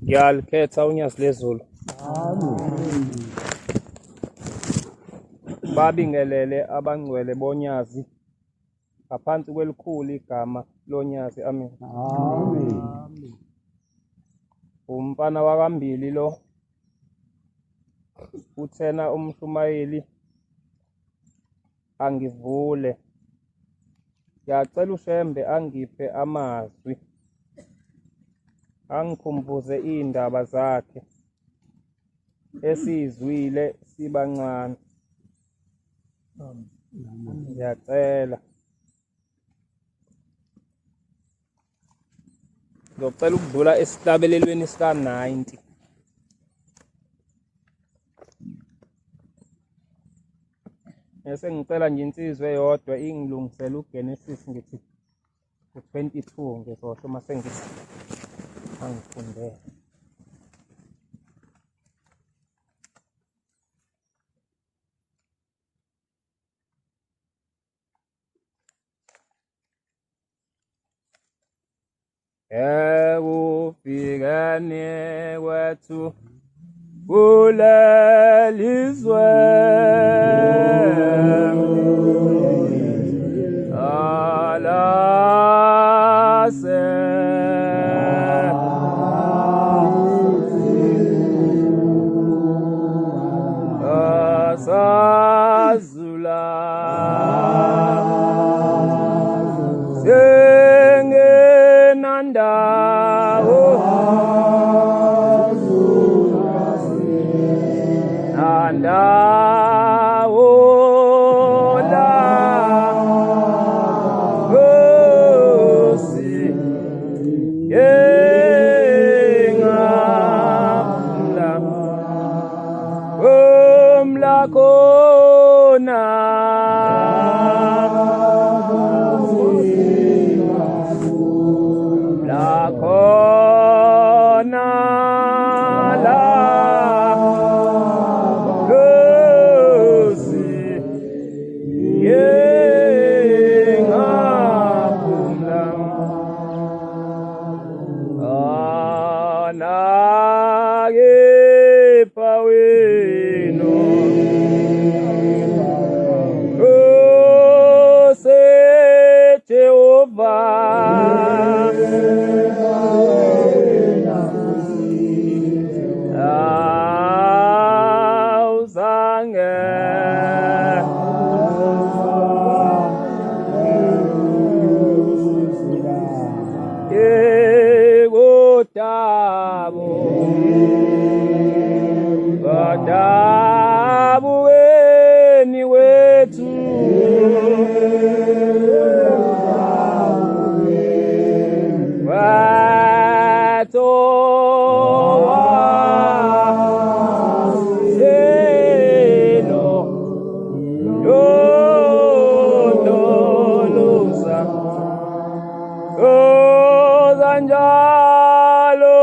Ngiyalikhetha uNyazi lezulu. Babingelele abangcwele bonyazi ngaphansi kwelikhulu igama lonyazi. Amen. Umfana wakambili lo, uthena umshumayeli angivule. Ngiyacela uShembe angiphe amazwi, angikhumbuze indaba zakhe esizwile sibancane. Ngiyacela. Ngizocela ukudlula esihlabelelweni sika-90. Bese ngicela nje insizwe eyodwa ingilungisele uGenesis ngithi u-22 ngizosho mase ngithi angifundele. Ekufikeni kwethu kulelizwe alase asazula sengenandawo nandawo la Nkosi yengaphula umlakhona lakhona la Nkosi yengaphumla anakepha wenu Nkosi Jehova awuzange Kadabu weni wetu watoa selo yondoloza ozanjalo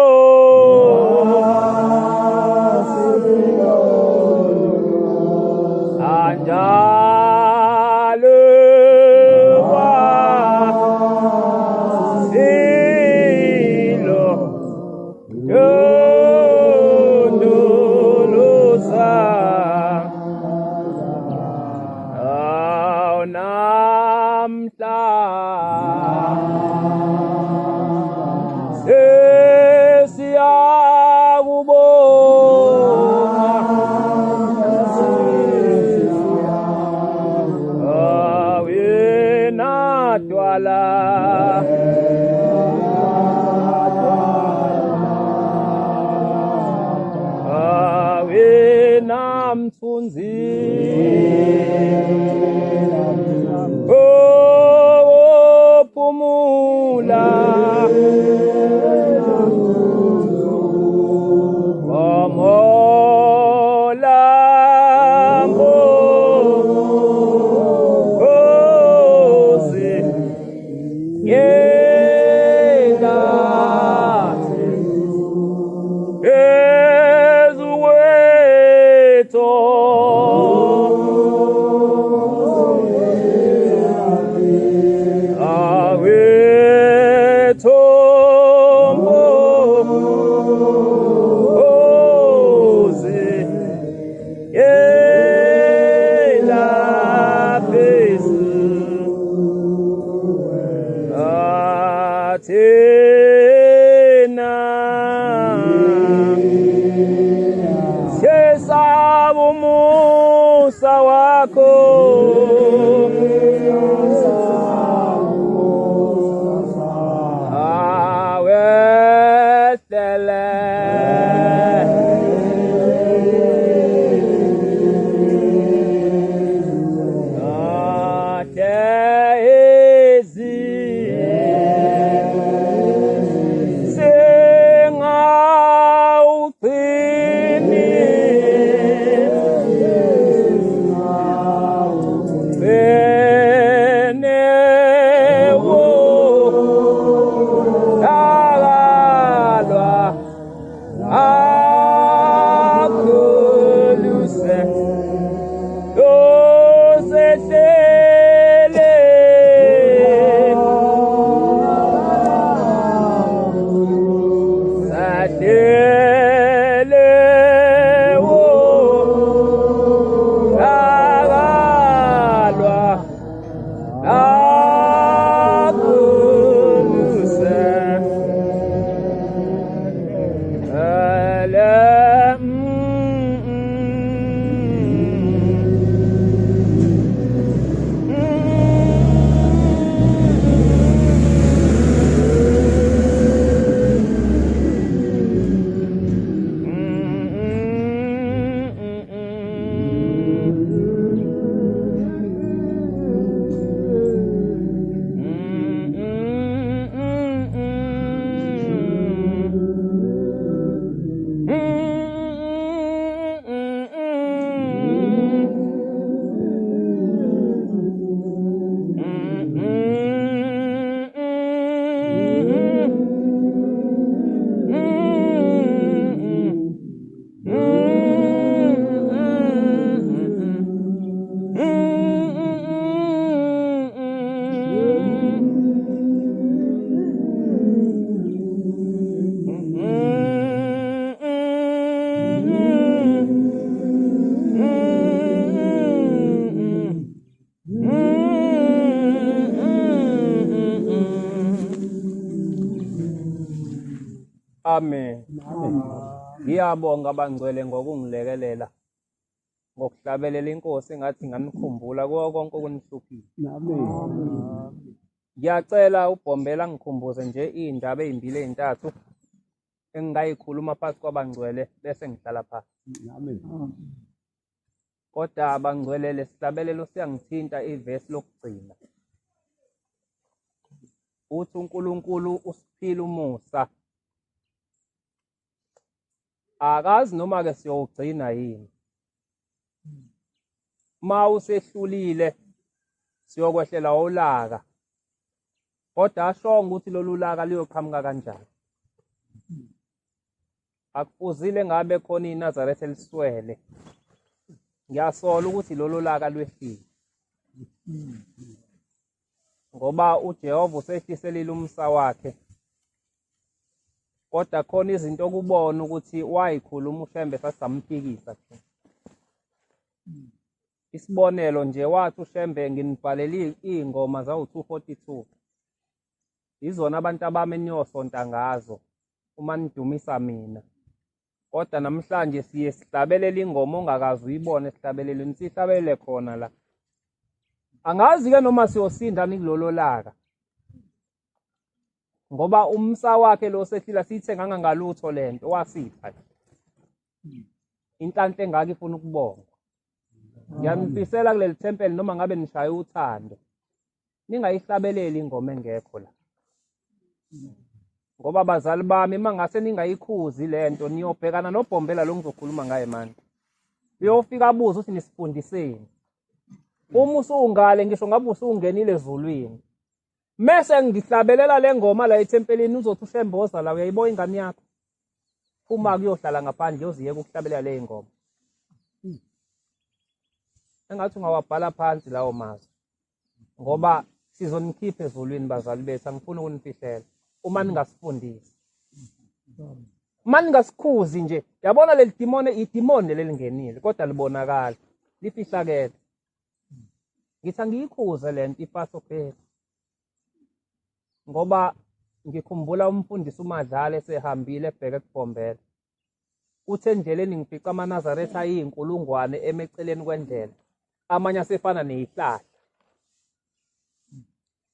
anjalo silo yondoloza namhla Dwala awena mthunzi ophumula awethu thina sesaba umusa wakho Amen. Ngiyabonga abangcwele ngokungilekelela ngokuhlabelela inkosi engathi ngamkhumbula kuwo konke okunihluphiwe. Ngiyacela uBhombela ngikhumbuze nje indaba ezimbili ezintathu engingayikhuluma phakathi kwabangcwele bese ngihlala phansi. Kodwa abangcwele lesihlabelelo siyangithinta ivesi lokugcina. Uthi uNkulunkulu usiphile umusa. Akazi noma ke siyogcina yini. Ma usehlulile siyokwehlela ulaka. Kodwa ashonga ukuthi lolu laka liyoqhamuka kanjani. Akufuzile ngabe khona iNazaretha eliswele. Ngiyasola ukuthi lolu laka lwehlile. Ngoba uJehova usehliselile umsa wakhe. Kodwa khona izinto okubona ukuthi wayikhuluma uShembe sasamphikisa. Isibonelo nje wathi uShembe nginibhalele izingoma zawu242. Izona abantu abami eniyosonta ngazo uma nidumisa mina. Kodwa namhlanje siye sihlabelela ingoma ongakazi uyibone sihlabeleleni sihlabelele khona la. Angazi ke noma siyosinda nikulolo laka. Ngoba umsa wakhe lo sehlila sithenganga ngalutho lento wasipha. Inhlanhla engaka ifuna ukubonga. Ngiyamfisela kuleli thempeli noma ngabe nishaya uthando. Ningayihlabeleli ingoma engekho la. Ngoba abazali bami mangase ningayikhuzi lento niyobhekana noBhombela lo ngizokhuluma ngaye manje. Uyofika abuza ukuthi nisifundiseni. Uma usungale ngisho ngabe usungenile ezulwini. Mese ngihlabelela le ngoma la ethempelini uzothi uShemboza la uyayibona ingane yakho. Uma kuyohlala ngaphandle yoziyeka ukuhlabelela le ngoma. Engathi ungawabhala phansi lawo mazwi. Ngoba sizonikhipha ezulwini bazali bethu angifuni ukunifihlela. Uma ningasifundisi. Uma ningasikhuzi nje yabona leli demone idemone lelingenile kodwa libonakala lifihlakele. Ngithi angiyikhuze lento ifaso phela. Ngoba ngikhumbula umfundisi uMadlala esehambile ebheke kuBhombela. Uthe endleleni ngifica amaNazaretha ayinkulungwane emeceleni kwendlela, amanye asefana neyihlahla.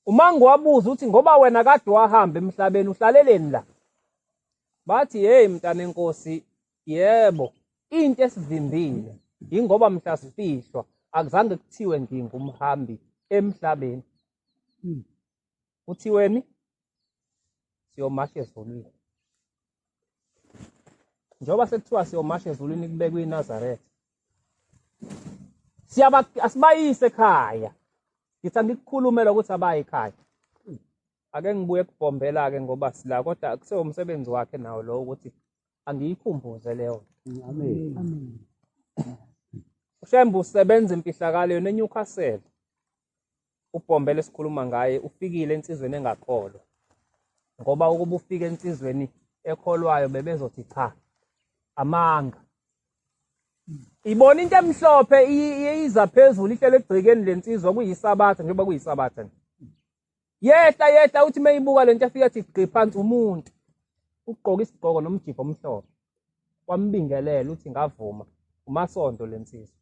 Uma ngiwabuza uthi ngoba wena kade wahamba emhlabeni uhlaleleni la? Bathi hey mntana enkosi, yebo, into esivimbile ingoba mhla sifihlwa akuzange kuthiwe ngingumhambi emhlabeni. Kuthiweni siyomasha ezulwini. Njoba sekuthiwa siyomasha ezulwini kubekwe iNazaretha, asibayise ekhaya. Ngithi angikukhulumela ukuthi abaye ekhaya. Ake ngibuye kuBhombela-ke ngoba sila, kodwa kusewumsebenzi wakhe nawo lo ukuthi angiyikhumbuze leyo. Amen. uShembe usebenza imfihlakalo eNewcastle. uBhombela esikhuluma ngaye ufikile ensizweni engakholwa, ngoba ukuba ufike ensizweni ekholwayo bebezothi cha, amanga. Ibona into emhlophe iyiza phezulu ihlele egcikeni lensizwa kuyisabatha njengoba kuyisabatha nje. Yehla uthi mayibuka lento afika athi gqi phansi umuntu ugqoka isigqoko nomjibho omhlophe. Wambingelela uthi ngavuma umasonto lensizwa.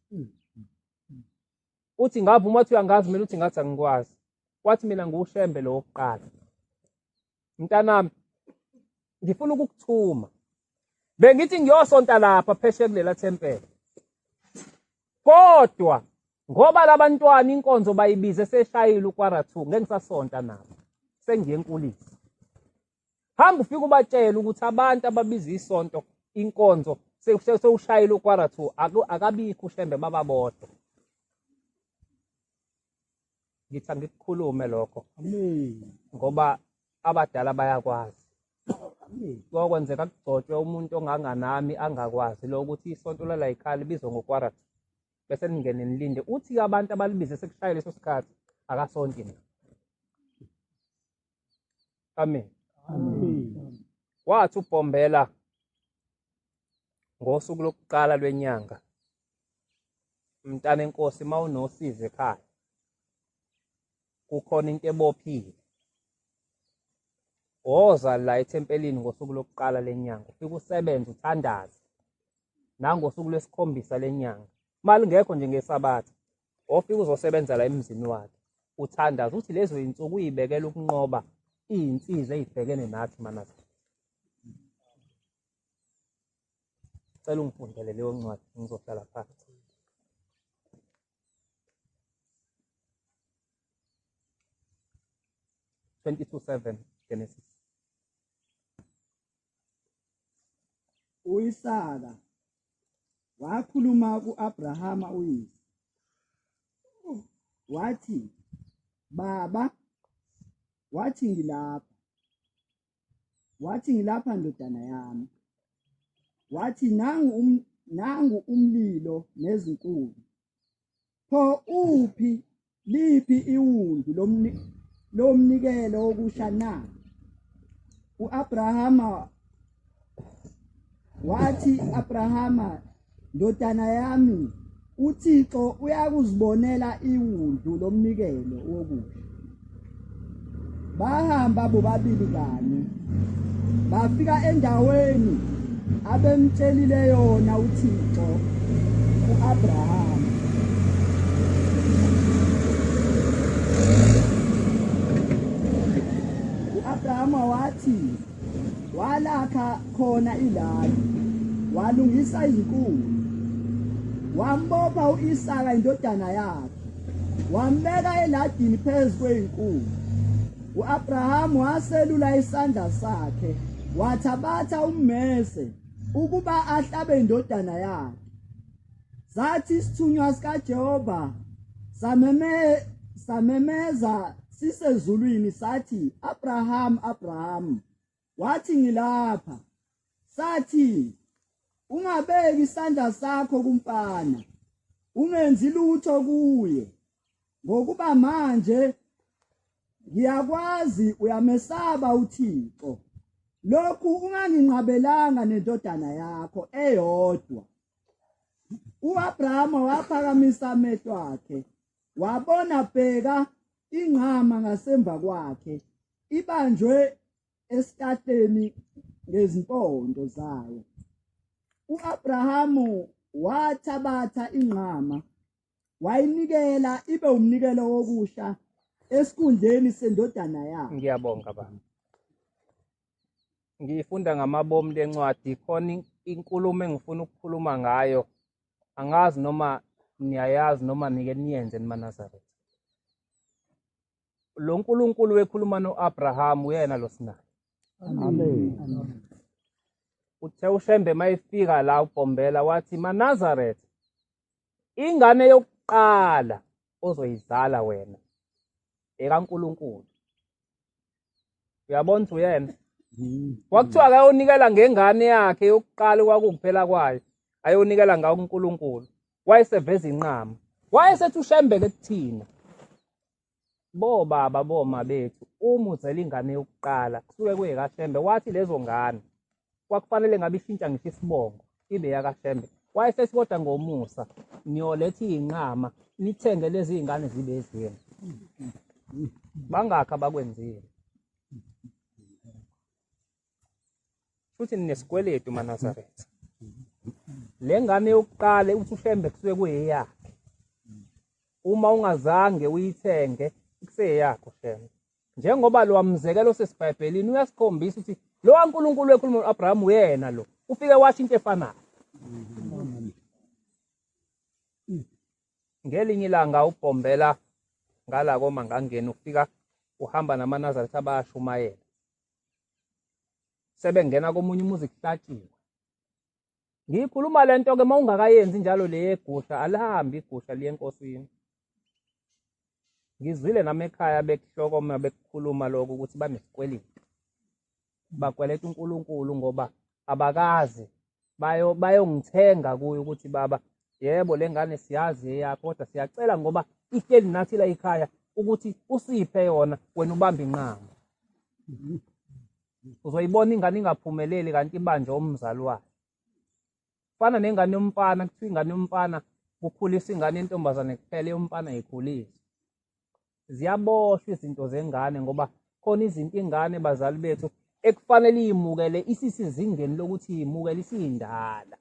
Uthi ngavuma uthi uyangazi mina, uthi ngathi angikwazi. Wathi mina nguShembe lo wokuqala. Mntanami ngifuna ukukuthuma. Bengithi ngiyosonta lapha phesheya kulela thempela. Kodwa ngoba labantwana inkonzo bayibize seshayile uKwarathu, ngeke ngisasonta nabo. Sengiye enkulisa. Hamba ufike ubatshela ukuthi abantu ababiza isonto inkonzo sewushayile uKwarathu akabikho uShembe bababodwa. Ngithi angikukhulume lokho. Amen. Ngoba abadala bayakwazi. Kokwenzeka kugcotshwe umuntu onganganami angakwazi lo ukuthi isonto lala ekhaya libizwe ngoKwarathu. Bese ningene nilinde uthi abantu abalibize sekushayile leso sikhathi akasonti na. Amen. Amen. Wathi uBhombela ngosuku lokuqala lwenyanga, mntana enkosi mawunosize ekhaya, kukhona into ebophile. Woza la ethempelini ngosuku lokuqala lenyanga, ufike usebenze uthandaze. Nangosuku lwesikhombisa lenyanga, mali ngekho nje ngesabatha, ofika uzosebenza la emzini wakhe, uthandaze uthi lezo insuku uyibekela ukunqoba izinsizwa ezibhekene nathi manathi. Cela ungifundele leyo ncwadi ngizohlala phansi. Genesis. U-Isaka wakhuluma ku-Abrahama uyise, wathi, baba, wathi ngilapha ndodana yami. Wathi nangu umlilo nezinkuni. Pho liphi iwundu lomnikelo wokusha na? U-Abrahama wathi, Abrahama, ndodana yami, uThixo uyakuzibonela iwundu lomnikelo wokusha. Bahamba bobabili kanye, bafika endaweni abemtshelile yona uThixo u-Abrahama. U-Abrahama wathi walakha khona ilali, walungisa izinkuni, wambopha u-Isaka indodana yakhe, wambeka eladini phezu kwezinkuni. U-Abrahama waselula isandla sakhe, wathabatha ummese ukuba ahlabe indodana yakhe. Sathi isithunywa sikaJehova samemeza sisezulwini sathi, Abraham, Abraham. Wathi ngilapha. Sathi, ungabeki isandla sakho kumfana, ungenzi lutho kuye, ngokuba manje ngiyakwazi uyamesaba uThixo. Lokhu unganginqabelanga nendodana yakho eyodwa. U-Abrahama waphakamisa amehlo akhe, wabona bheka ingqama ngasemva kwakhe, ibanjwe esitahleni ngezimpondo zayo. U-Abrahamu wathabatha inqama wayinikela ibe umnikelo wokusha esikhundleni sendodana yakhe. Ngiyabonga baba. Ngifunda ngamabomu lencwadi khona inkulumo engifuna ukukhuluma ngayo. Angazi noma niyayazi noma nike niyenze nimaNazaretha. Lo nkulunkulu wekhuluma no-Abraham uyena lo sinayo. Amen. Uthe uShembe mayifika la uBhombela wathi maNazaretha ingane yokuqala ozoyizala wena ekaNkulunkulu. Uyabona ukuthi uyena. Wakuthiwa akayonikela ngengane yakhe yokuqala kwakukuphela kwayo. Ayonikela ngawo uNkulunkulu. Wayeseveza inqama. Wayesethi uShembe ke kuthina. Bo baba boma bethu uma uzela ingane yokuqala kusuke kuyekaShembe wathi lezo ngane kwakufanele ngabe ishintsha ngisho isibongo ibe yakaShembe. Wayesethi kodwa ngomusa niyoletha inqama nithenge lezi ingane zibe ezini. Bangakha bakwenzile. Futhi ninesikweletu maNazaretha. Le ngane yokuqala uthi uShembe kusuke kuyeyakhe. Uma ungazange uyithenge kuseyakho Shembe. Njengoba lo wamzekelo sesiBhayibhelini uyasikhombisa ukuthi lo uNkulunkulu wekhuluma noAbraham uyena lo ufike washo into efanayo. Ngelinye ilanga uBhombela ngala koma ngangena ufika uhamba namaNazaretha abashumayela. Sebengena komunye umuzi kuhlatshiwe. Ngikhuluma lento ke mawungakayenzi njalo le yegusha alihambi igusha liyenkosini. Ngizwile nami ekhaya bekuhlokoma bekukhuluma lokho ukuthi banesikweleti. Bakweleta uNkulunkulu ngoba abakazi bayongithenga kuyo ukuthi baba yebo lengane siyazi eyakho kodwa siyacela ngoba ihleli nathi la ekhaya ukuthi usiphe yona wena ubamba inqama. Uzoyibona ingane ingaphumeleli kanti ibanje umzali wayo. Fana nengane yomfana kuthiwa ingane yomfana kukhulisa ingane yentombazane kuphela yomfana yikhulisa. Ziyaboshwa izinto zengane ngoba khona izinto ingane bazali bethu ekufanele imukele isisizingeni lokuthi imukele isindala.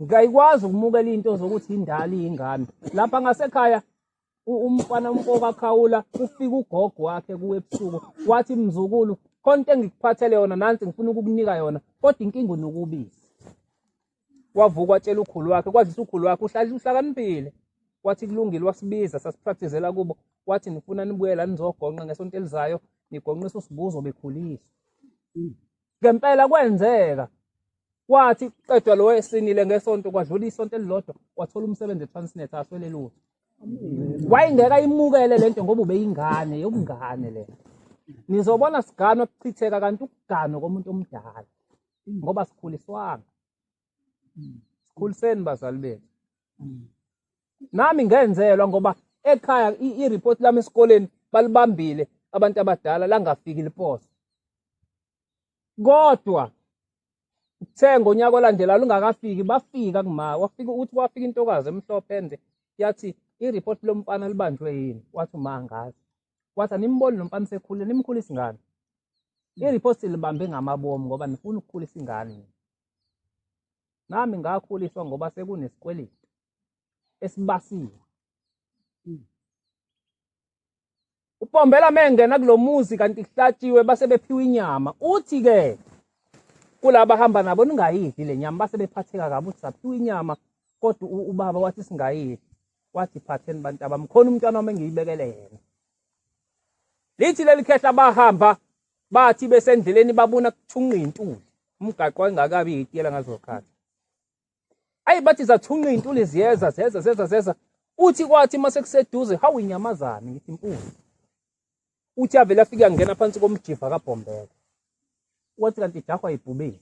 Ngayikwazi ukumukela into zokuthi indala ingane. Lapha ngasekhaya umfana umpoka khawula ufika ugogo wakhe kuwe ebusuku wathi mzukulu khona into engikuphathele yona nansi ngifuna ukukunika yona kodwa inkinga unokubisi. Wavuka watshela ukhulu wakhe kwazisa ukhulu wakhe uhlakaniphile. Wathi kulungile wasibiza sasipracticela kubo wathi nifuna nibuyela nizogonqa ngesonto elizayo nigonqisa usibuzo bekhulisa. Ngempela kwenzeka. Wathi qedwa lo wesinile ngesonto kwadlula isonto elilodwa wathola umsebenzi eTransnet aswele lutho. Wayingeka imukele lento ngoba ubeyingane yobungane le. Nizobona sigano ukuchitheka kanti ukugano komuntu omdala ngoba sikhuliswanga. Sikhuliseni bazali bethu. Nami ngenzelwa ngoba ekhaya i-report lami esikoleni balibambile abantu abadala langafiki liposa. Kodwa uthenga onyaka olandelayo lungakafiki bafika kuma wafika intokazi emhlophe ende yathi i-report lomfana libanjwe yini wathi mangazi wathi animboni lomfana sekhulile nimkhulisa ingane. I-report libambe ngamabomu ngoba nifuna ukukhulisa ingane. Nami ngakhuliswa ngoba sekunesikweleti esibasiwe. uBhombela mengena kulomuzi kanti kuhlatshiwe base bephiwa inyama. Uthi ke kulaba bahamba nabo ningayidli le nyama base bephatheka kabi uthi saphiwa inyama kodwa ubaba wathi singayidli. Wathi phatheni bantu abamkhona umntwana wami engiyibekele yena. Lithi leli khehla bahamba bathi besendleleni babona kuthunqa intuli. Umgaqo engakabi itiyela ngazokhathi. Ayi bathi zathunqa intuli zeza. Uthi kwathi mase kuseduze hawu inyamazana ngithi impunzi. Uthi avela afika ngena phansi komjiva kaBhombela. Wathi kanti jahwa ibhubesi.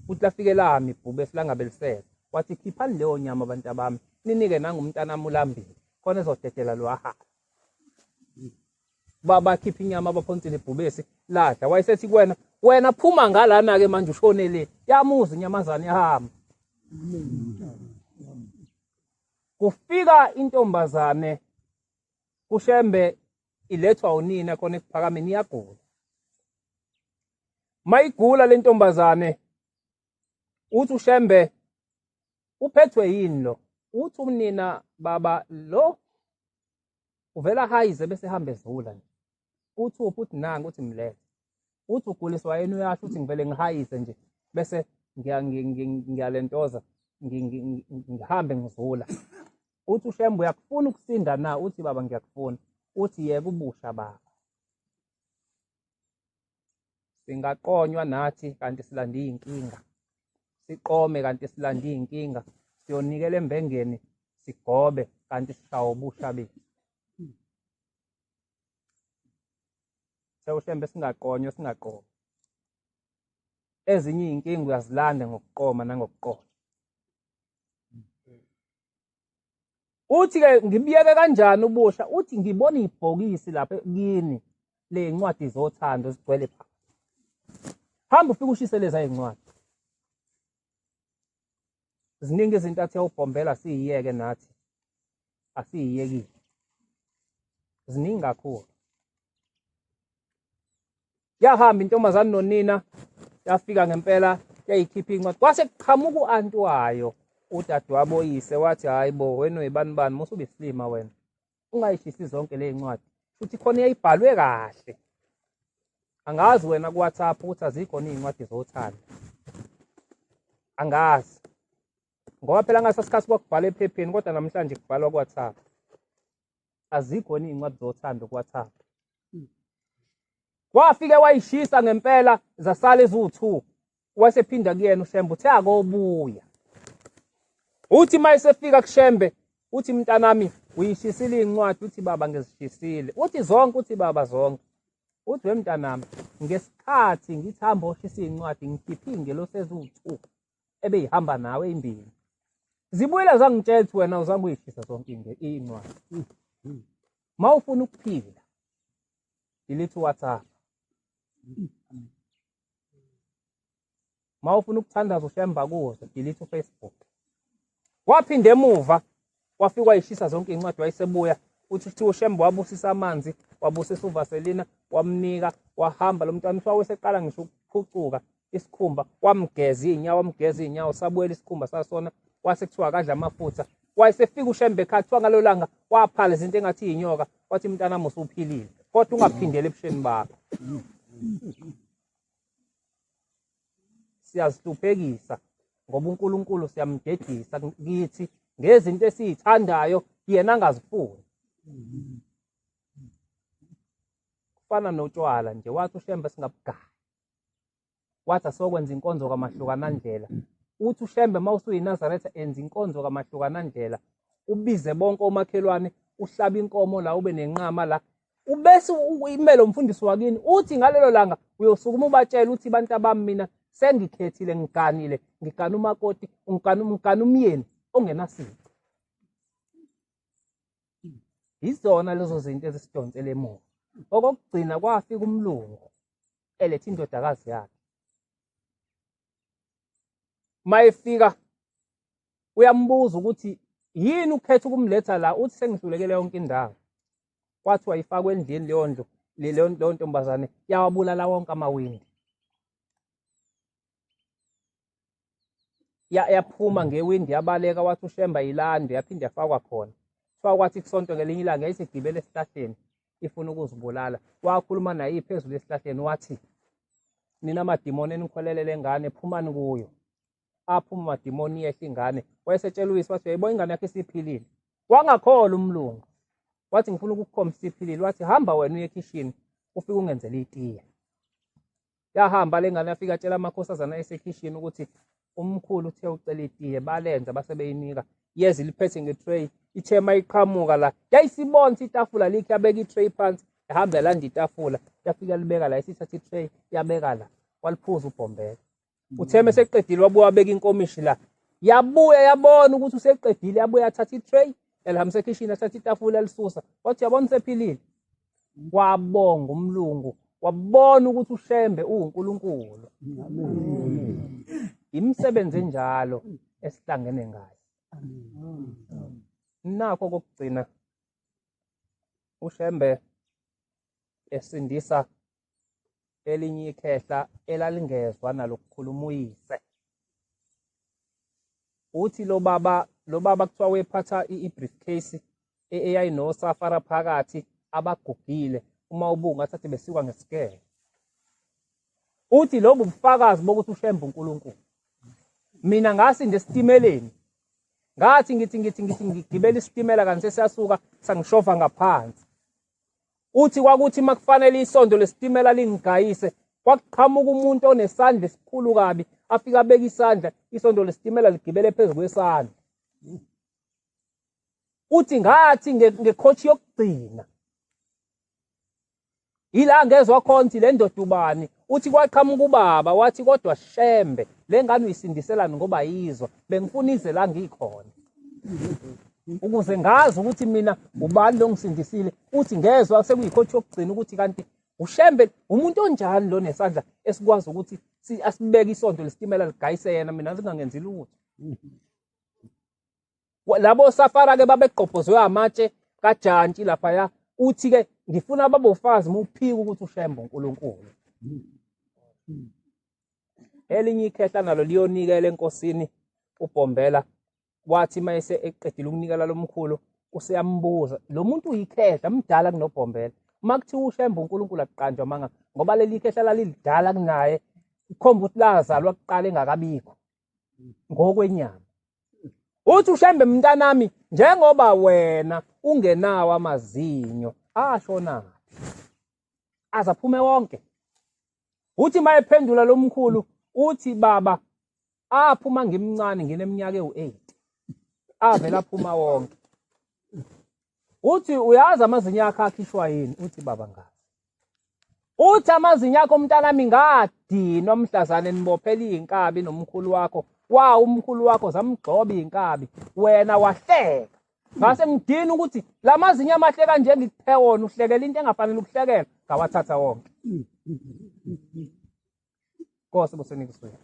Uthi lafike lami ibhubesi langabelisela. Wathi khiphani leyo nyama abantu abami ninike nangumntana mulambile khona ezodedela lo aha. Baba khipha inyama abaphonsile ibhubesi ladla wayesethi wena phuma ngalana ke manje ushonele yamuza inyamazana yahamba. Kufika intombazane kuShembe ilethwa unina khona ekuphakameni iyagula. mayigula le ntombazane uthi uShembe uphethwe yini lo, uthi umnina baba lo uvela hayize bese hambe ezula nje, uthi uphi, uthi nangu, uthi mlethe, uthi uguliswa yini, uyasho uthi ngivele ngihayize nje bese ngiyalentoza ngihambe ngizula. Uthi uShembe uyakufuna ukusinda na, uthi baba ngiyakufuna, uthi yeka ubusha baba. Singaqonywa nathi kanti silande iy'nkinga, siqome kanti silande iy'nkinga, siyonikela embengeni sigobe kanti sishawa ubusha bethu. UShembe singaqonywa singaqoma. Ezinye iy'nkinga uyazilanda ngokuqoma nangokuqona. Uthi-ke ngibiyeke kanjani ubusha, uthi ngibona ibhokisi lapha kini ley'ncwadi zothando zigcwele pha. Hamba ufike ushise leza y'ncwadi. Ziningi izinto athi uyawubhombela siyiyeke nathi, asiyiyekile. Ziningi kakhulu. Yahamba intombazane nonina, yafika ngempela yayikhipha iy'ncwadi. Kwase kuqhamuka u-anti wayo, udadewabo oyise, wathi hhayi bo, wena uyibani bani, musuba isilima wena, ungayishisi zonke ley'ncwadi. Futhi khona yayibhalwe kahle. Angazi wena ku-WhatsApp ukuthi azikho iy'ncwadi zothando. Angazi. Ngoba phela ngasasikhathi kwakubhala ephepheni kodwa namhlanje kubhalwa ku-WhatsApp. Azikho iy'ncwadi zothando ku-WhatsApp. Wafike wayishisa ngempela zasala eziwu-2. Wasephinda kuyena uShembe uthi akobuya. Uthi mayesefika kuShembe uthi mntanami uyishisile iy'ncwadi, uthi baba ngizishisile. Uthi zonke, uthi baba zonke. Uthi we mntanami ngesikhathi ngithi hamba oshisa iy'ncwadi ngikhiphe iy'ngelosi eziwu-2 ebeyihamba nawe ey'mbili. Zibuyela zangitshela ukuthi wena uzange uyishisa zonke iy'ncwadi. Ma ufuna ukuphila delete uWhatsApp. Ma ufuna ukuthandaza uShembe kuze delete uFacebook. Waphinde emuva wafika wayishisa zonke iy'ncwadi, wayesebuya uthi uShembe wabusisa amanzi, wabusisa uVaselina, wamnika, wahamba lo mntwana wayeseqala ngisho ukuphucuka isikhumba, wamgeza iy'nyawo, sabuyela isikhumba sasona, wase kuthiwa akadla amafutha. Wayesefika uShembe ekhaya kuthiwa ngalo langa waphala izinto engathi iy'nyoka, wathi mntanami usuphilile kodwa ungaphindela ebusheni bakho. Siyazihluphekisa ngoba uNkulunkulu siyamdedisa kithi ngezinto esiyithandayo yena angazifuni. Kufana notshwala nje, wathi uShembe singabugaya, wathi asokwenza inkonzo kaMahlukanandlela. Uthi uShembe uma usuyiNazaretha enza inkonzo kaMahlukanandlela, ubize bonke omakhelwane, uhlabe inkomo la, ube nenqama la, ubese imele umfundisi wakini. Uthi ngalelo langa uyosukuma ubatshela uthi bantu abami mina sengikhethile, ngiganile, ngigana umakoti, ngigana umyeni ongenasipho. Izona lezo zinto ezisidonsela emuva. Okokugcina kwafika umlungu eletha indodakazi yakhe. Mayefika uyambuza ukuthi yini ukhetha ukumletha la, uthi sengihlulekele yonke indawo. Kwathi wayifakwa endlini leyo ndlu, leyo ntombazane yawabulala wonke amawindi. Yaphuma ngewindi yabaleka, wathi uShembe ayilande, yaphinde yafakwa khona. Kuthiwa kwathi kusonto ngelinye ilanga yayisigibele esihlahleni ifuna ukuzibulala. Wakhuluma naye phezulu esihlahleni wathi, nina amadimoni enikholelele ngane phumani kuyo. Aphuma amadimoni yehle ingane. Wayesetshela uyise wathi uyayibona ingane yakhe isiphilile. Wangakholwa umlungu. Wathi ngifuna ukukukhombisa isiphilile. Wathi hamba wena uye ekhishini ufike ungenzele itiye. Yahamba le ngane yafika atshela amakhosazana ayesekhishini ukuthi umkhulu uthe ucela itiye, balenza base beyinika. Yezi liphethe ngetray, ithe mayiqhamuka la yayisibona itafula likhe, yabeka itray phansi, yahamba yalanda itafula, yafika libeka la, isithatha itray yabeka la, waliphuza ubhombela. Uthe meseqedile wabuya wabeka inkomishi la, yabuya yabona ukuthi useqedile, yabuya yathatha itray yalihambisa ekhishini, yathatha itafula yalisusa. Wathi yabona usephilile. Wabonga umlungu, wabona ukuthi uShembe uNkulunkulu. Imisebenzi enjalo esihlangene ngayo. Nakho kokugcina uShembe esindisa elinye ikhehla elalingezwa nalokukhuluma uyise. Uthi lo baba kuthiwa wephatha i-briefcase eyayinosafara phakathi abagugile uma ubunga athathe besikwa ngesikele. Uthi lobu bufakazi bokuthi uShembe uNkulunkulu. Mina ngasinda esitimeleni. Ngathi ngithi ngigibela isitimela kanti sesiyasuka sangishova ngaphansi. Uthi kwakuthi makufanele isondo lesitimela lingigayise kwaqhamuka umuntu onesandla esikhulu kabi afika abeka isandla isondo lesitimela ligibele phezulu kwesandla. Uthi ngathi ngekhochi yokugcina ila ngezwe khona le ndoda ubani. Uthi kwaqhamuka ubaba wathi kodwa Shembe le ngane uyisindiselani ngoba yizwa bengifuna ize la ngikhona ukuze ngazi ukuthi mina ubani lo ngisindisile. Uthi ngezwe sekuyikhochi yokugcina ukuthi kanti uShembe umuntu onjani lo nesandla esikwazi ukuthi asibeke isondo lesitimela ligayise yena mina singangenzi lutho. Labo safara ke babeqophozwe amatshe kaJantshi lapha. Uthi ke ngifuna ababofazi muphika ukuthi uShembe uNkulunkulu. Elinye ikhehla nalo liyonikela enkosini uBhombela. Wathi mayese eqedile ukunikela lomkhulu useyambuza lo muntu uyikhehla mdala kunoBhombela. Makuthiwa uShembe uNkulunkulu aqanjwa manga ngoba leli khehla lalidala kunaye ikhomba ukuthi lazalwa kuqala engakabikho ngokwenyama. Uthi uShembe mntanami njengoba wena ungenawo amazinyo ashona azaphume wonke. Uthi mayephendula lomkhulu uthi baba aphuma ngimncane ngineminyaka ewu8 avela aphuma wonke. Uthi uyazi amazinyo akhe akhishwa yini? Uthi baba ngazi. Uthi amazinyo akho mntanami ngadinwa mhlazane nibophela inkabi nomkhulu wakho. Umkhulu wakho zamgcoba inkabi wena wahleka. Ngase ngidina ukuthi lamazinyo amahle kanje ngikuphe wona uhlekela into engafanele ukuhlekela ngawathatha wonke. Nkosi bosenike isizwe.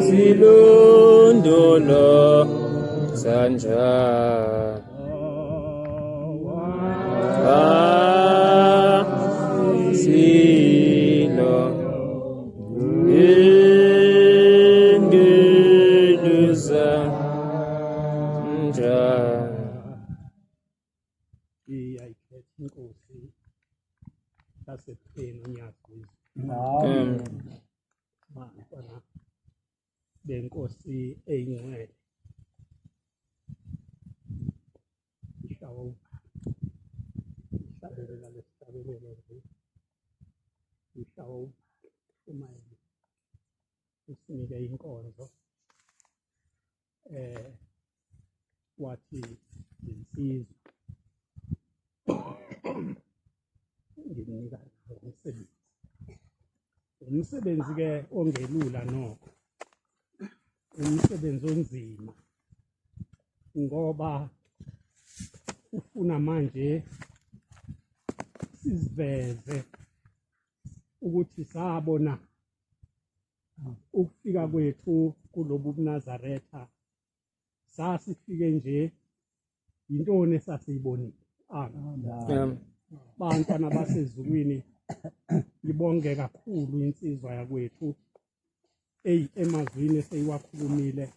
silondoloza njani silo induluza njani. Iyayikhetha inkosi yasePheni uNyazizwe bantwana benkosi eyingcwele ishawa uhlabelela lesihlabelelo nje ishawa umayeli usinike inkonzo wathi insizwa ngimnika umsebenzi ke ongelula nokho umsebenzi onzima ngoba ufuna manje siziveze ukuthi sabona ukufika kwethu kulobu buNazaretha sasifike nje intoni esasiyibonile. Amen. Bantwana basezulwini libonge kakhulu insizwa yakwethu emazwini eseyiwakhulumile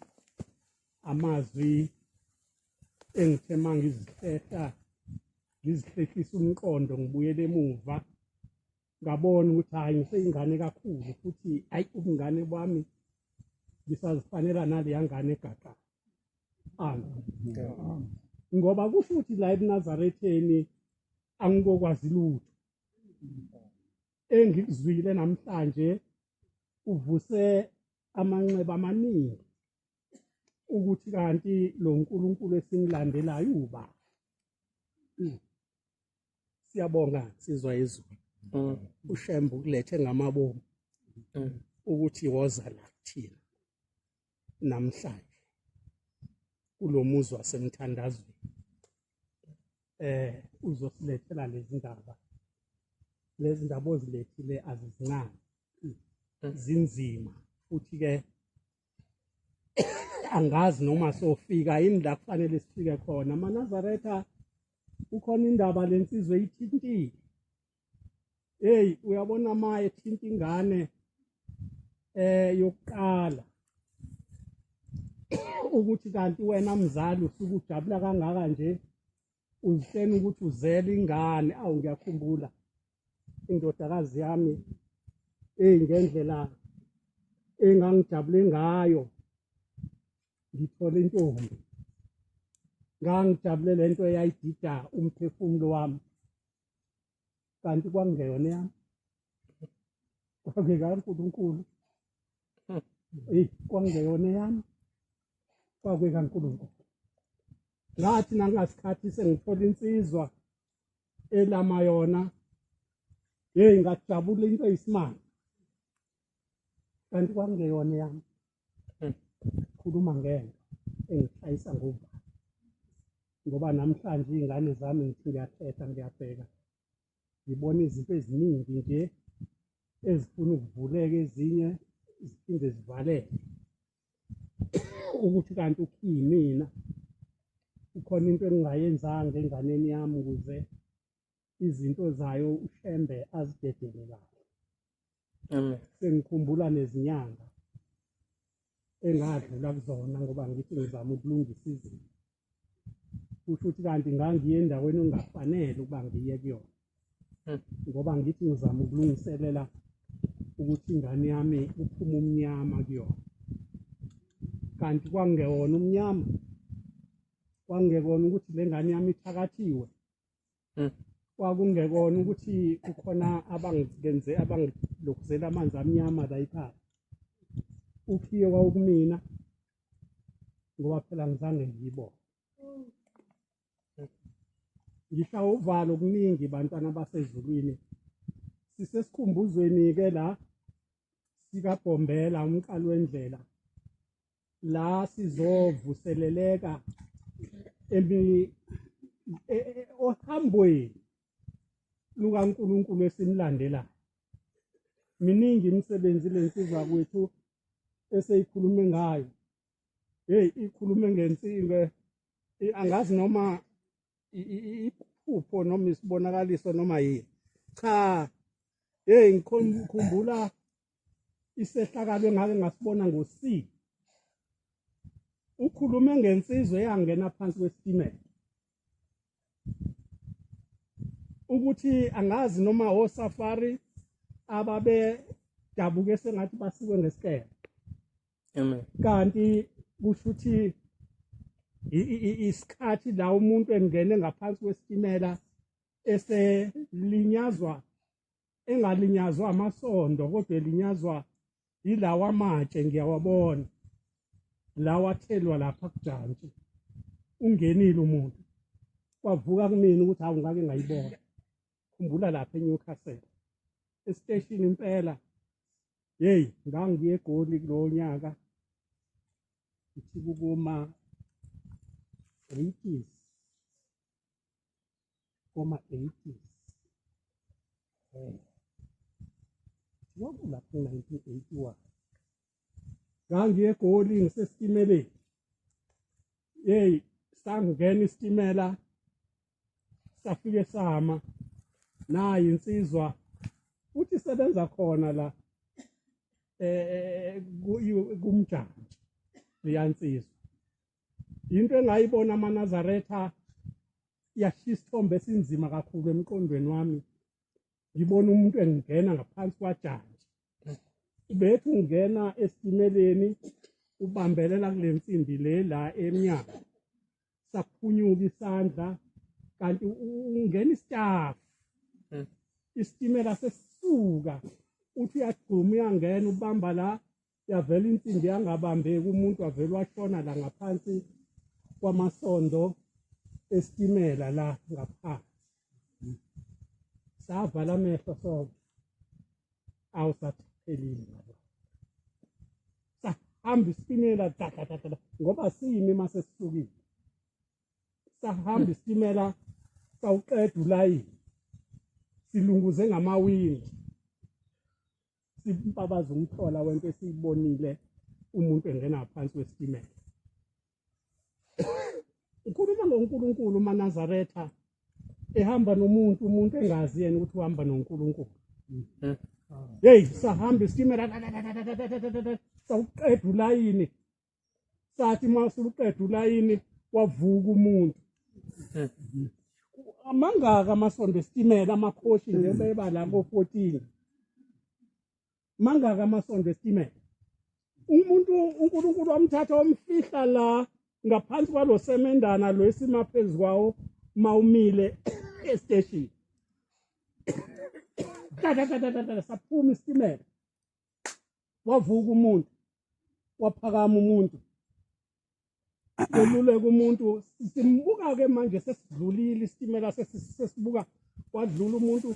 amazwi engithe mangizihlehlisa umqondo ngibuyele emuva ngabona ukuthi hayi ngiseyingane kakhulu futhi hayi ubungane bami bisazifanela naleya ngane egaqa. Ngoba kusho ukuthi la eNazaretheni angikokwazi lutho engikuzwile namhlanje uvuse amanxeba amaningi ukuthi kanti lo nkulunkulu esimlandelayo uba siyabonga sizwa izwi uShembu kulethe ngamabomu ukuthi woza la kuthina namhlanje kulomuzi wasemthandazweni uzosilethela lezi ndaba ozilethile azizincane zinzima futhi ke angazi noma sofika yini la kufanele sifike khona. AmaNazaretha ukhona indaba lensizwe ithintile. Hey uyabona maye thinta ingane yokuqala ukuthi kanti wena mzali usuke ujabula kangaka nje uzitshela ukuthi uzele ingane. Awu ngiyakhumbula indodakazi yami ngendlela engangijabule ngayo ngithola intombi ngangijabule lento eyayidida umphefumulo wami kanti kwangeyona yami kwakuNkulunkulu kwangeyona yami kwakuNkulunkulu. Ngathi nangasikhathi sengithola insizwa elama yona ngajabula into eyisimanga kanti kwangeyona yami. Khuluma ngento engishayisa ngoba ngoba namhlanje izingane zami ngithi ngiyakhetha ngiyabheka ngibona izinto eziningi nje ezifuna ukuvuleka ezinye ziphinde zivaleke ukuthi kanti ukuyimina ukhona into engingayenzanga enganeni yami ukuze izinto zayo uShembe azidedele kahle. Amen. Sengikhumbula nezinyanga engadlula kuzona ngoba ngithi ngizama ukulungisa izinto kusho ukuthi kanti ngangiye endaweni engafanele ukuba ngiye kuyona ngoba ngithi ngizama ukulungiselela ukuthi ingane yami uphume umnyama kuyona kanti kwangewona umnyama kwangekona ukuthi le ngane yami ithakathiwe kwakungekona ukuthi kukhona abangilokhuzela amanzi amnyama la ekhaya ukhiye kwawukumina ngoba phela ngizange ngiyibone. Ngishawa uvalo okuningi bantwana basezulwini sisesikhumbuzweni-ke la sikaBhombela umqali wendlela la sizovuseleleka ohambweni lukaNkulunkulu esimlandelayo. Miningi imisebenzi lensizwa kwethu eseyikhulume ngayo hey ikhulume ngensingo angazi noma iphupho noma isibonakaliso noma yini cha hey ngikhumbula isehlakalo engake ngasibona ngoC ukhulume ngensizwe eyangena phansi kwesitimela ukuthi angazi noma osafari ababe dabuke sengathi basikwe ngesikele Amen. kanti kusho ukuthi isikhathi la umuntu engene ngaphansi kwesitimela eselinyazwa engalinyazwa amasondo kodwa elinyazwa ilawa amatshe ngiyawabona lawa athelwa lapha kujantshi ungenile umuntu kwavuka kumina ukuthi hawu ngake ngayibona khumbula lapha eNewcastle estation impela hey ngangiye eGoli kulo nyaka ithi kuma 80s kuma 80s lapho 1981 ngangiye eGoli ngisesitimeleni hey sangena isitimela safike sama nayi insizwa uthi sebenza khona la kumjantshi liyansizwa into engayibona amaNazaretha yashisa isithombe esinzima kakhulu emqondweni wami ngibona umuntu engena ngaphansi kwajantshi bethu ungena esitimeleni ubambelela kule nsimbi le la emnyango saphunyuka isandla kanti ungena isitafu isitimela sesisuka uthi uyagcuma uyangena ubamba la yavela insimbi yangabambeki umuntu avela washona la ngaphansi kwamasondo esitimela la ngaphansi savala amehlo sonke awusaphelile sahamba isitimela ngoba simi mase sisukile sahamba isitimela sawuqeda ulayini silunguze ngamawindi simpabaza umthola wento esiyibonile umuntu engena ngaphansi kwesitimela ukhuluma ngoNkulunkulu umaNazaretha ehamba nomuntu umuntu engazi yena ukuthi uhamba noNkulunkulu hey sahamba isitimela sawuqeda ulayini sathi masuqeda ulayini wavuka umuntu amangaka amasondo esitimela amakhoshi nje beba la ko14 mangaka amasondo esitimela umuntu uNkulunkulu wamthatha wamfihla la ngaphansi kwalo semendana lo esimaphezulu kwawo mawumile estation saphuma isitimela wavuka umuntu waphakama umuntu eluleka umuntu simbuka ke manje sesidlulile isitimela sesibuka wadlula umuntu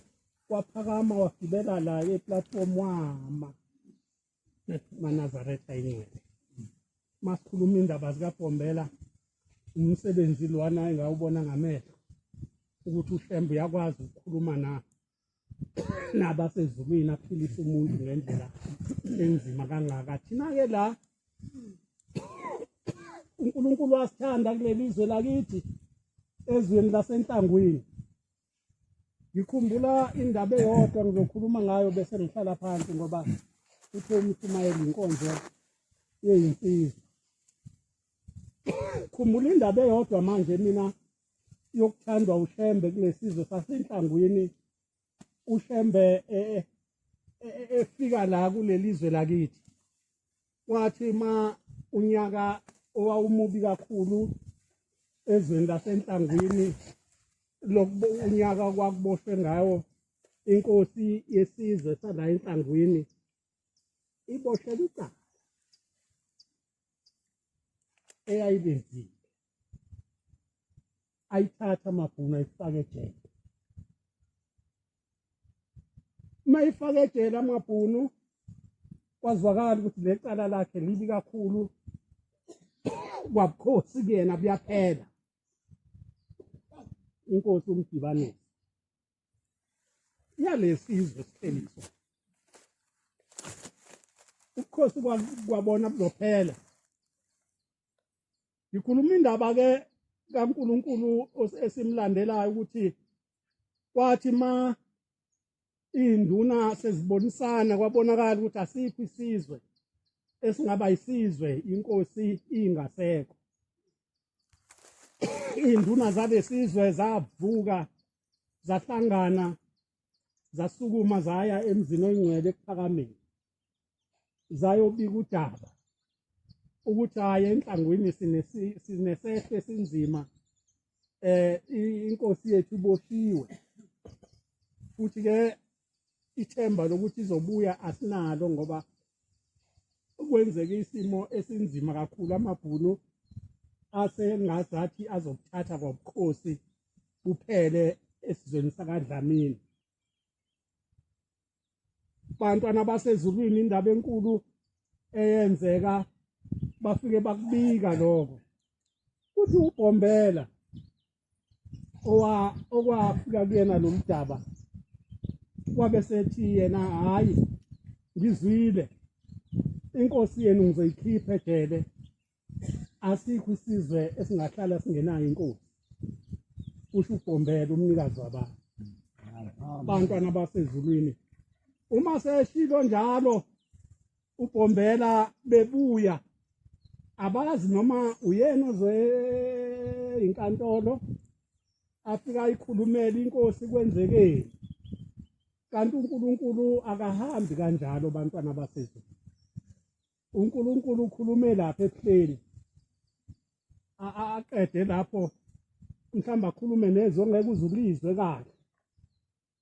waphakama wagibela la eplatform wama maNazaretha ingcwele masikhuluma indaba zikaBhombela umsebenzi lwana engawubona ngamehlo ukuthi uHlembe uyakwazi ukukhuluma nabasezulwini aphilisa umuntu ngendlela enzima kangaka thina ke la uNkulunkulu wasithanda kuleli izwe lakithi ezweni lasenhlangwini ngikhumbula indaba eyodwa ngizokhuluma ngayo bese ngihlala phansi ngoba uthe umshumayeli inkonzo yeyinsizwa khumbula indaba eyodwa manje mina yokuthandwa uHlembe kulesizwe sasenhlangwini uHlembe efika la kuleli izwe lakithi wathi unyaka owawumubi kakhulu ezweni lasenhlangwini unyaka kwakuboshwe ngawo inkosi yesizwe sala enhlangwini iboshela icala eyayibenzile ayithatha amabhunu ayifaka ejele mayifaka ejele amabhunu kwazwakala ukuthi lecala lakhe libi kakhulu kwabukhosi kuyena buyaphela inkosi umdibanisi yalesizwe sihleliso ukukhosi kwabona buzophela. Ngikhuluma indaba ke kaNkulunkulu esimlandelayo ukuthi kwathi ma induna sezibonisana kwabonakala ukuthi asikho isizwe esingaba isizwe inkosi ingasekho. Induna zalesizwe zavuka zahlangana zasukuma zaya emzini oyingcwele ekuPhakameni zayobika udaba ukuthi hayi enhlangwini sinesehlo esinzima inkosi yethu iboshiwe futhi ke ithemba lokuthi izobuya asinalo ngoba kwenzeke isimo esinzima kakhulu amabhunu asengazathi azokuthatha kwabukhosi kuphele esizweni sakaDlamini. Bantwana basezulwini indaba enkulu eyenzeka bafike bakubika lokho kuthi uBhombela okwafika kuyena lo mdaba wabe sethi yena hayi ngizwile inkosi yenu ngizoyikhipha ejele asikho isizwe esingahlala singenayo inkosi usho uBhombela umnikazi wabantu bantwana basezulwini. Uma seshilo njalo uBhombela bebuya abazi noma uyena ozwe inkantolo afika ikhulumela inkosi kwenzekeni kanti uNkulunkulu akahambi kanjalo bantwana basezulu. uNkulunkulu ukhulume lapha ebuhleni aqede lapho mhlawumbe akhulume nezwe ongeke uzulizwe kahle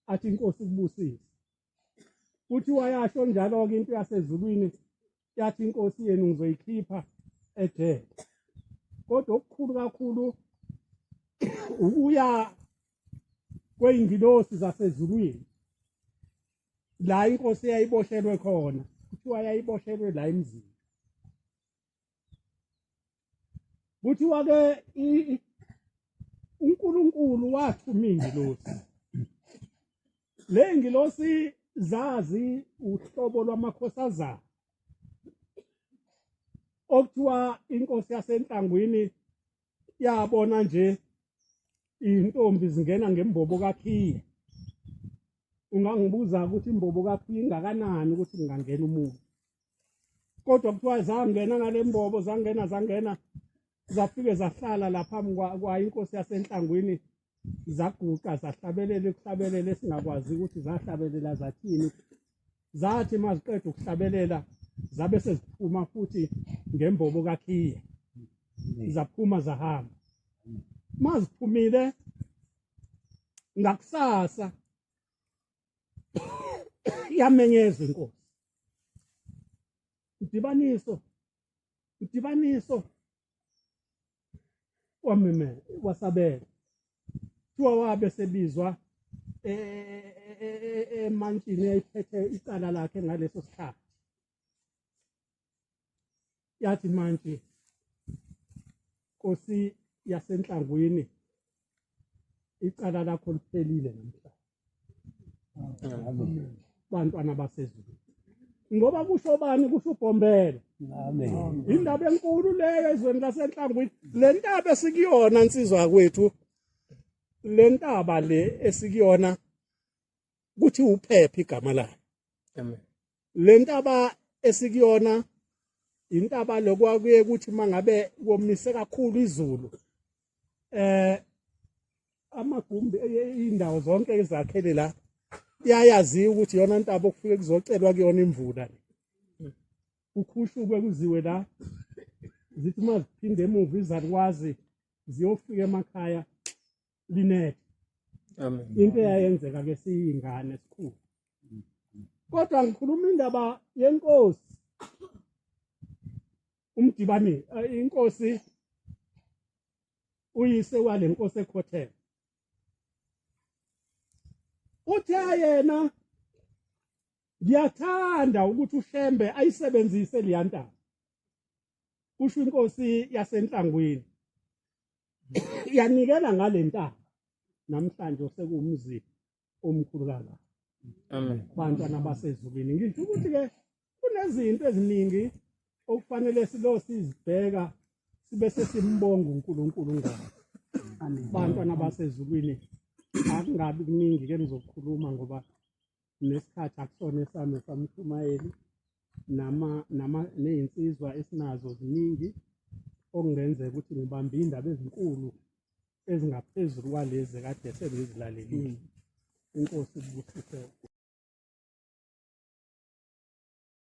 athi inkosi kubusise. Uthi wayasho njalo-ke into yasezulwini yathi inkosi yenu ngizoyikhipha ejele. Kodwa okukhulu kakhulu ukuya kwey'ngilosi zasezulwini la inkosi eyayiboshelwe khona kuthiwa yayiboshelwe la emzini. Kuthiwa-ke uNkulunkulu wathuma iy'ngilosi. Le y'ngilosi zazi uhlobo lwamakhosazana okuthiwa inkosi yasenhlangwini yabona nje intombi zingena ngembobo kaKhiye. Ungangibuza ukuthi imbobo kaKhiye ingakanani ukuthi kungangena umuntu. Kodwa kuthiwa zangena ngale mbobo zangena zafike zahlala la phambi kwa inkosi yasenhlangwini zaguqa zahlabelela ukuhlabelela esingakwazi ukuthi zahlabelela zathini. Zathi maziqeda ukuhlabelela zabe seziphuma futhi ngembobo kaKhiye zaphuma zahamba. Maziphumile ngakusasa yamenyezwa inkosi. Udibaniso wameme wasabela kuthiwa wabe sebizwa emantshini eyayiphethe icala lakhe ngaleso sikhathi. Yathi mantshi Nkosi yasenhlangwini icala lakho liphelile namhlanje. Bantwana basezulu ngoba kusho bani kusho uBhombela. Amen. Indaba enkulu leyo ezweni lasenhlangwini le ntaba esikuyona insizwa kwethu le ntaba le esikuyona kuthi uphepha igama layo. Amen. Le ntaba esikuyona intaba lokwakuye ukuthi mangabe komise kakhulu izulu amagumbi indawo zonke ezakhele la iyayazi ukuthi yona intaba okufike kuzocelwa kuyona imvula. Ukhushuke kuziwe la zithi maziphinde emuva izalukwazi ziyofika emakhaya linethe. Amen. Into eyayenzeka ke siyingane esikhulu. Kodwa ngikhuluma indaba yenkosi uMdibani inkosi uyise wale nkosi eKhothele. Uthi yena ngiyathanda ukuthi uShembe ayisebenzise le ntaba. Kusho inkosi yasenhlangwini yanikela ngale ntaba namhlanje osekuwumzi omkhulu kangaka. Amen. Bantwana basezulwini ngisho ukuthi ke kunezinto eziningi okufanele sizibheka sibe sesimbonga uNkulunkulu ngakho. Bantwana basezulwini akungabi kuningi ke nizokhuluma ngoba nesikhathi akusona esami samshumayeli nezinsizwa esinazo ziningi okungenzeka ukuthi ngibambe indaba ezinkulu ezingaphezulu kwalezi kade sengizilalelile. Inkosi ibusise.